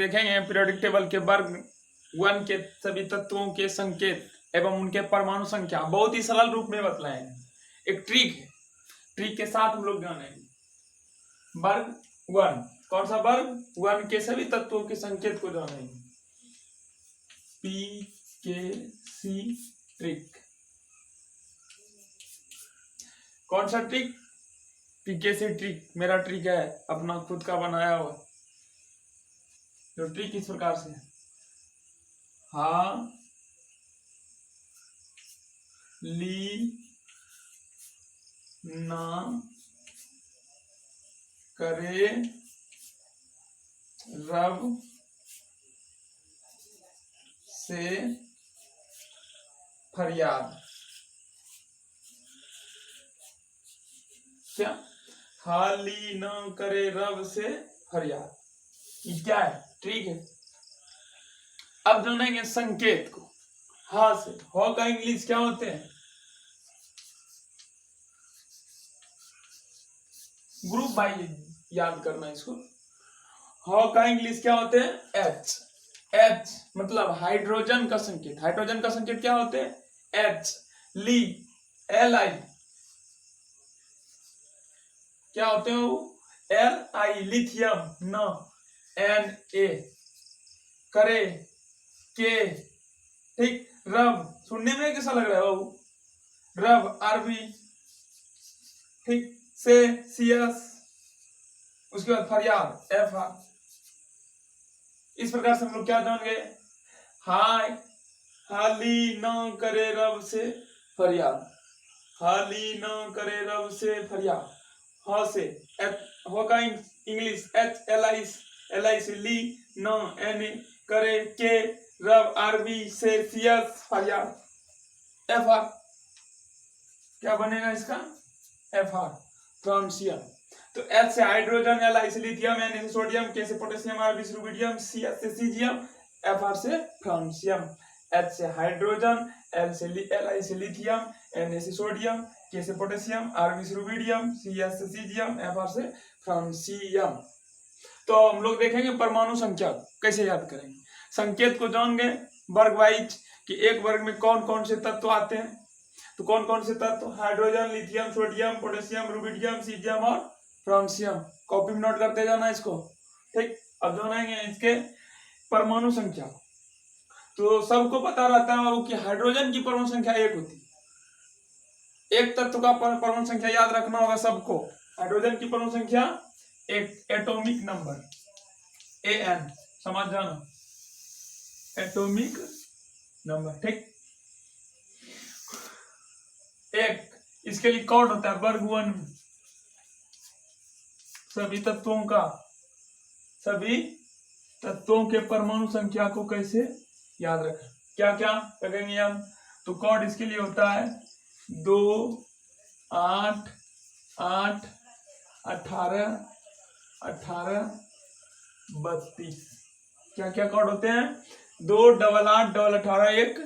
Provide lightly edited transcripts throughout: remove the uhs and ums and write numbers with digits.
देखेंगे periodic table के वर्ग 1 के सभी तत्वों के संकेत एवं उनके परमाणु संख्या बहुत ही सरल रूप में बतलाएंगे। एक ट्रिक है, ट्रिक के साथ हम लोग जानेंगे। वर्ग 1, कौन सा वर्ग 1 के सभी तत्वों के संकेत को जानेंगे। PKC trick. कौन सा ट्रिक? PKC ट्रिक मेरा ट्रिक है, अपना खुद का बनाया हुआ। जो ट्रिक इस प्रकार से है, हाँ ली ना करे रब से फरियाद। क्या? हाली न करे रब से फरियाद, ये क्या है? ठीक है। अब जानेंगे संकेत को। हा से, हो का इंग्लिश क्या होते हैं? ग्रुप बाई याद करना इसको। हो का इंग्लिश क्या होते हैं? एच। एच मतलब हाइड्रोजन का संकेत। हाइड्रोजन का संकेत क्या होते हैं? एच। ली, Li क्या होते हैं वो? Li, lithium. न, Na, करे, के। ठीक। रब, सुनने में कैसा लग रहा है बाबू? रब, Rb। ठीक। से, CS। उसके बाद फरियाद, Fr। इस प्रकार से हम लोग क्या जान गए? हाय, हाली न करे रब से फरियाद। हाली न करे रब से फरियाद। ह से, हो का इंग्लिश H, Li से ली, न, Na, करे, के, रब, Rb से CS, फरियाद, Fr। क्या बनेगा इसका? Fr, francium. तो H से हाइड्रोजन, Li से लिथियम, Na से सोडियम, K से पोटेशियम, Rb से रुबिडियम, CS से सीजियम, Fr से फ्रांसियम। H से हाइड्रोजन, Li से लिथियम, Na से सोडियम, K से पोटेशियम, Rb से रुबिडियम, CS से सीजियम, Fr से फ्रांसियम। तो हम लोग देखेंगे परमाणु संख्या कैसे याद करेंगे। संकेत को जान गए वर्ग वाइज कि एक वर्ग में कौन कौन से तत्व आते हैं। तो कौन कौन से तत्व? Hydrogen, lithium, sodium, potassium, rubidium, caesium और फ्रांसियम। कॉपी में नोट करते जाना इसको। ठीक। अब जानेंगे इसके परमाणु संख्या। तो सबको पता रहता है कि हाइड्रोजन की परमाणु संख्या 1 होती है। एक तत्व का परमाणु संख्या याद रखना होगा सबको। हाइड्रोजन की परमाणु संख्या एक, एटॉमिक नंबर An, समझ जाना, एटॉमिक नंबर। ठीक। एक, इसके लिए कोड होता है वर्ग 1 में सभी तत्वों के परमाणु संख्या को कैसे याद रखें। क्या क्या करेंगे हम? तो कोड इसके लिए होता है 2, 8, 8, 18, 18, 32। क्या क्या कोड होते हैं? 2, 8, 8, 18, 1,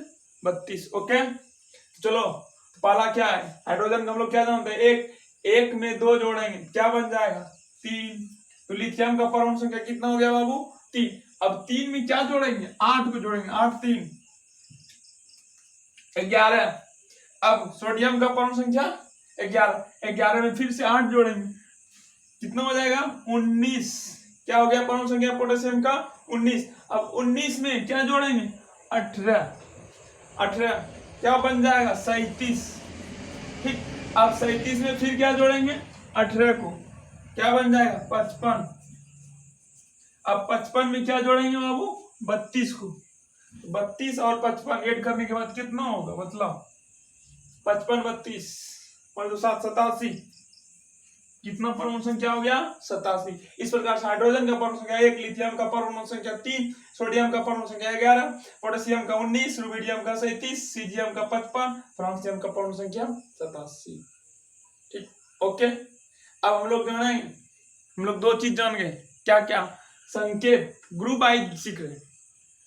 32। ओके। चलो, पहला क्या है? हाइड्रोजन का हम लोग क्या जानते हैं? एक में 2 जोड़ेंगे, क्या बन जाएगा? 3। तो लिथियम का परमाणु संख्या कितना हो गया बाबू? 3। अब 3 में क्या जोड़ेंगे? 8 को जोड़ेंगे। 8, 3, 11। अब सोडियम का परमाणु संख्या 11। 11 में फिर से 8 जोड़ेंगे, कितना हो जाएगा? 19। क्या हो गया परमाणु संख्या पोटेशियम का? 19। अब 19 में क्या जोड़ेंगे? 18। 18 क्या बन जाएगा? 37। ठीक। अब 37 में फिर क्या जोड़ेंगे? 18 को, क्या बन जाएगा? 55। अब 55 में क्या जोड़ेंगे बाबू? 32 को। 32 और 55 ऐड करने के बाद कितना होगा? मतलब 55, 32, 7, 87। कितना परमाणु संख्या हो गया? 87। इस प्रकार से हाइड्रोजन का परमाणु संख्या 1, लिथियम का परमाणु संख्या 3, सोडियम का परमाणु संख्या 11, पोटेशियम का 19, रुबिडियम का 37, सीजियम का 55, फ्रांसियम का परमाणु संख्या 87। ठीक। ओके। अब हम लोग जानेंगे, हम लोग 2 चीज जान गए। क्या क्या? संकेत ग्रुप वाइज सीख रहे।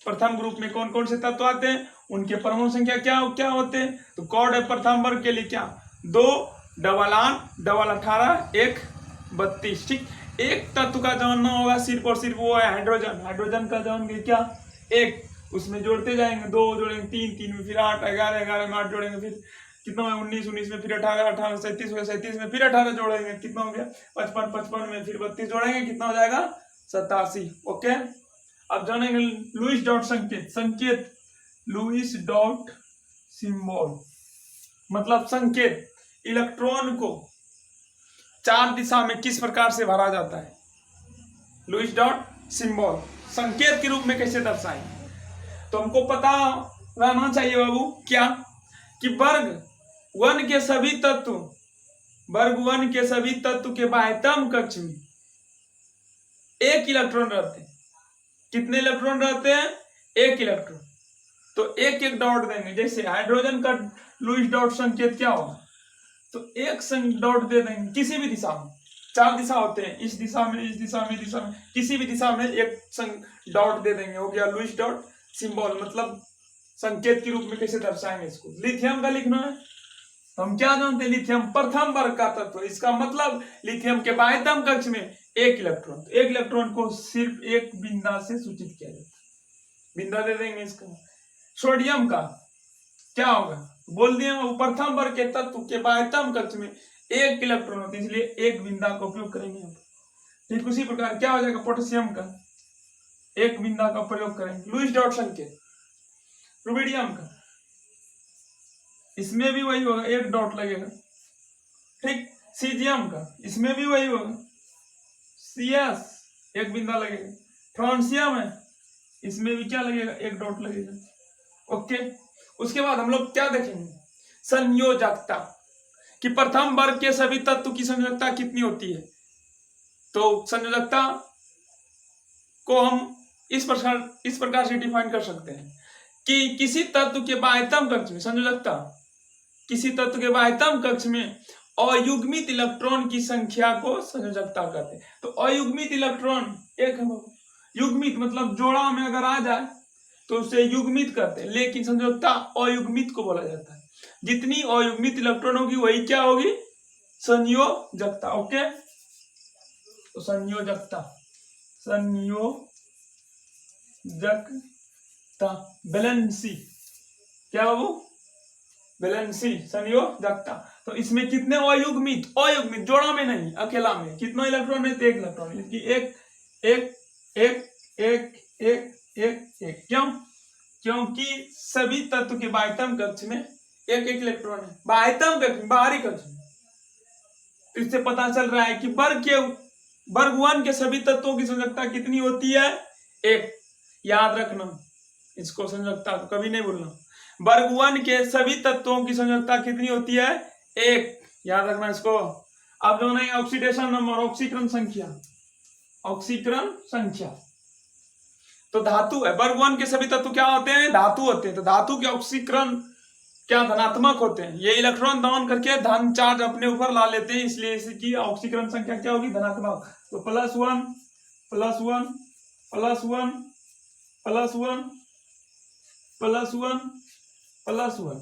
प्रथम ग्रुप में कौन कौन से तत्व आते हैं, उनके परमाणु संख्या क्या क्या होते हैं। तो कोड है प्रथम वर्ग के लिए क्या? 2, 8, 8, 18, 1, 32। ठीक। एक तत्व का जानना होगा सिर्फ और सिर्फ वो है हाइड्रोजन। हाइड्रोजन का जानेंगे क्या, एक, उसमें जोड़ते जाएंगे, 2 जोड़ेंगे, 3, 3 में फिर 8, 11, 11 में 8 जोड़ेंगे, फिर कितना है 19, 19 में फिर 18, 18 37 हो गया, 37 में फिर 18 जोड़ेंगे, कितना हो गया 55, 55 में फिर 32 जोड़ेंगे, कितना हो जाएगा 87। ओके, अब जानेंगे लुईस डॉट संकेत। संकेत लुईस डॉट सिंबल मतलब संकेत, इलेक्ट्रॉन को 4 दिशा में किस प्रकार से भरा जाता है। लुईस डॉट सिंबल संकेत के रूप में कैसे दर्शाएंगे, तो हमको पता रहना चाहिए बाबू क्या, कि वर्ग 1 के सभी तत्व, वर्ग 1 के सभी तत्व के बाह्यतम कक्ष में 1 इलेक्ट्रॉन रहते हैं। कितने इलेक्ट्रॉन रहते हैं, 1 इलेक्ट्रॉन। तो एक एक डॉट देंगे, जैसे हाइड्रोजन का लुईस डॉट संकेत क्या होगा, तो एक डॉट दे देंगे किसी भी दिशा में, 4 दिशा होते हैं, इस दिशा में, इस दिशा में, दिशा में, किसी भी दिशा में एक डॉट दे देंगे, हो गया लुईस डॉट सिंबल। मतलब संकेत के रूप में कैसे दर्शाएंगे इसको। लिथियम का लिखना है, हम क्या जानते हैं, लिथियम प्रथम वर्ग का तत्व, इसका मतलब लिथियम के बाह्यतम कक्ष में 1 इलेक्ट्रॉन। तो 1 इलेक्ट्रॉन को सिर्फ एक बिंदा से सूचित किया जाता है, बिंदा दे देंगे इसका। सोडियम का क्या होगा, बोल दिया प्रथम वर्ग के तत्व के बाह्यतम कक्ष में 1 इलेक्ट्रॉन होते हैं, इसलिए एक बिंदा का उपयोग करेंगे हम। ठीक उसी प्रकार क्या हो जाएगा, पोटेशियम का 1 बिंदा का प्रयोग करेंगे, लुईस डॉट संकेत। रुबिडियम का, इसमें भी वही होगा, 1 डॉट लगेगा। ठीक, सीजियम का, इसमें भी वही होगा, CS 1 बिंदा लगेगा। फ्रांसियम है, इसमें भी क्या लगेगा, 1 डॉट लगेगा। ओके, उसके बाद हम लोग क्या देखेंगे, संयोजकता, कि प्रथम वर्ग के सभी तत्व की संयोजकता कितनी होती है। तो संयोजकता को हम इस प्रकार से डिफाइन कर सकते हैं कि किसी तत्व के बाह्यतम कक्ष में, संयोजकता किसी तत्व के बाह्यतम कक्ष में अयुग्मित इलेक्ट्रॉन की संख्या को संयोजकता कहते हैं। तो अयुग्मित इलेक्ट्रॉन एक, युग्मित मतलब जोड़ा में अगर आ जाए तो उसे युग्मित कहते हैं, लेकिन संयोजकता अयुग्मित को बोला जाता है। जितनी अयुग्मित इलेक्ट्रॉन होगी वही क्या होगी, संयोजकता। ओके, तो संयोजकता, संयोजकता बैलेंसी, क्या बाबू, बैलेंसी संयोजकता। तो इसमें कितने अयुग्मित, अयुग्मित जोड़ा में नहीं, अकेला में कितना इलेक्ट्रॉन है, 1 इलेक्ट्रॉन, इसकी एक एक एक एक एक एक एक। क्यों, क्योंकि सभी तत्व के बाह्यतम कक्ष में 1 1 इलेक्ट्रॉन है, बाह्यतम कक्ष, बाहरी कक्ष में। इससे पता चल रहा है कि वर्ग 1 के सभी तत्वों की संयोजकता कितनी होती है, 1। याद रखना इसको, संयोजकता को कभी नहीं भूलना। वर्ग 1 के सभी तत्वों की संयोजकता कितनी होती है, 1। याद रखना इसको। अब जो है ऑक्सीडेशन नंबर, ऑक्सीकरण संख्या, ऑक्सीकरण संख्या। तो धातु है, वर्ग 1 के सभी तत्व क्या होते हैं, धातु होते हैं। तो धातु के ऑक्सीकरण क्या धनात्मक होते हैं, ये इलेक्ट्रॉन दान करके धन चार्ज अपने ऊपर ला लेते हैं, इसलिए इसकी ऑक्सीकरण संख्या क्या होगी, धनात्मक। तो +1 +1 +1 +1 +1 +1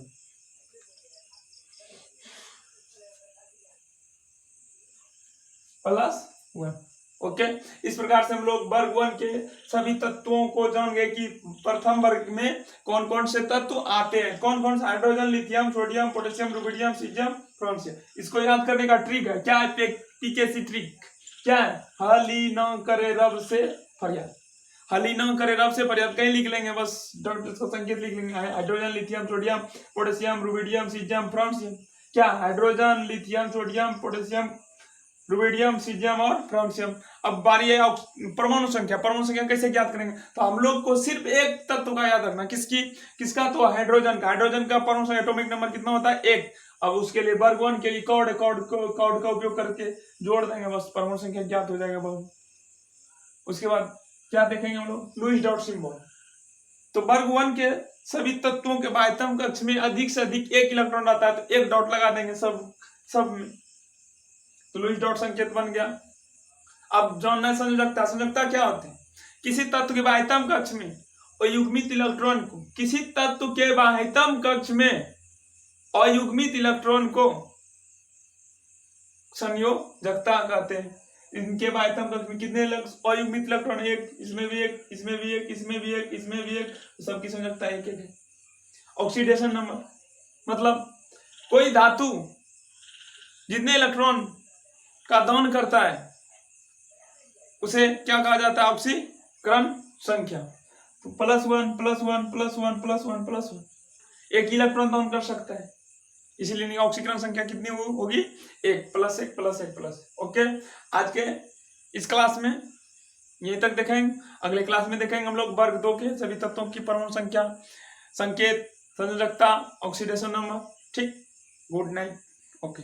+1। ओके, इस प्रकार से हम लोग वर्ग 1 के सभी तत्वों को जान गए कि प्रथम वर्ग में कौन कौन से तत्व आते हैं, कौन कौन से, hydrogen, lithium, sodium, potassium, rubidium, caesium, francium. इसको याद करने का ट्रिक है, क्या है, पीकेसी ट्रिक क्या है, हली न करे रब से फरियाद, हली न करे रब से फरियाद, कहीं लिख लेंगे बस, संकेत लिख लेंगे, hydrogen, lithium, sodium, potassium, rubidium, caesium, francium. क्या, hydrogen, lithium, sodium, potassium, rubidium, caesium और फ्रांसियम। अब बारी है परमाणु संख्या। परमाणु संख्या कैसे याद करेंगे, तो हम लोग को सिर्फ एक तत्व का याद रखना, किसका, तो हाइड्रोजन का। हाइड्रोजन का परमाणु संख्या एटॉमिक नंबर कितना होता है, 1। अब उसके लिए वर्ग 1 के लिए कॉर्ड का उपयोग करके जोड़ देंगे, बस परमाणु संख्या ज्ञात हो जाएगा बहुत। उसके बाद क्या देखेंगे हम लोग, लुईस डॉट सिंबल। तो वर्ग 1 के सभी तत्वों के बाह्यतम कक्ष में अधिक से अधिक 1 इलेक्ट्रॉन रहता है, तो 1 डॉट लगा देंगे सब में, तो लुईस डॉट संकेत बन गया। अब जानना है संयोजकता। संयोजकता क्या होते हैं, किसी तत्व के बाह्यतम कक्ष में अयुग्मित इलेक्ट्रॉन को, किसी तत्व के बाह्यतम कक्ष में अयुग्मित इलेक्ट्रॉन को संयोजकता कहते हैं। इनके आयतन कक्ष में कितने अयुग्मित इलेक्ट्रॉन, एक, इसमें भी एक, इसमें भी एक, इसमें भी एक, इसमें भी एक, सबकी संयोजकता एक है। ऑक्सीडेशन नंबर मतलब कोई धातु जितने इलेक्ट्रॉन का दहन करता है उसे क्या कहा जाता है, ऑक्सीकरण संख्या। तो +1 +1 +1 +1 +1 एक इलेक्ट्रॉन दहन कर सकता है, इसीलिए ऑक्सीकरण संख्या कितनी होगी, 1 +1 +1 +1। ओके, आज के इस क्लास में यहीं तक देखेंगे। अगले क्लास में देखेंगे हम लोग वर्ग 2 के सभी तत्वों की परमाणु संख्या, संकेत, संयोजकता, ऑक्सीडेशन नंबर। ठीक, गुड नाइट। ओके।